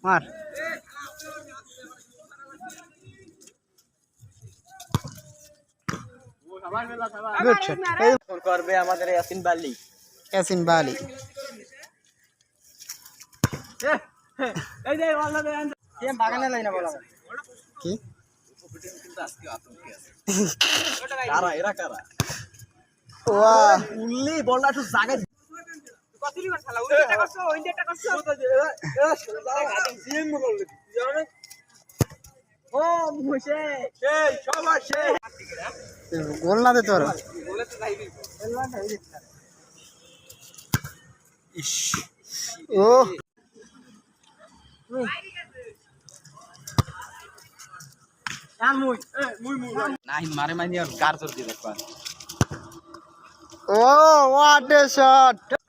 মার good shot করবে আমাদের ইয়াসিন বালি এই যে বল না টিম বাগানে লাইনা বলা কি কিন্তু আজকে আতঙ্কে আছে কারা এরা কারা ওয়াহ উল্লি বলটা একটু জায়গা কতলি করে খেলা ওইটা করছো সিএম বল জানো ও মুশে সেই সবার সেই গোল না দে তোর বলে তো যাইবি বললা না এই ইশ ও নাই মারে মারি আর গার জোর দিয়ে দেখবা ও হোয়াট এ শট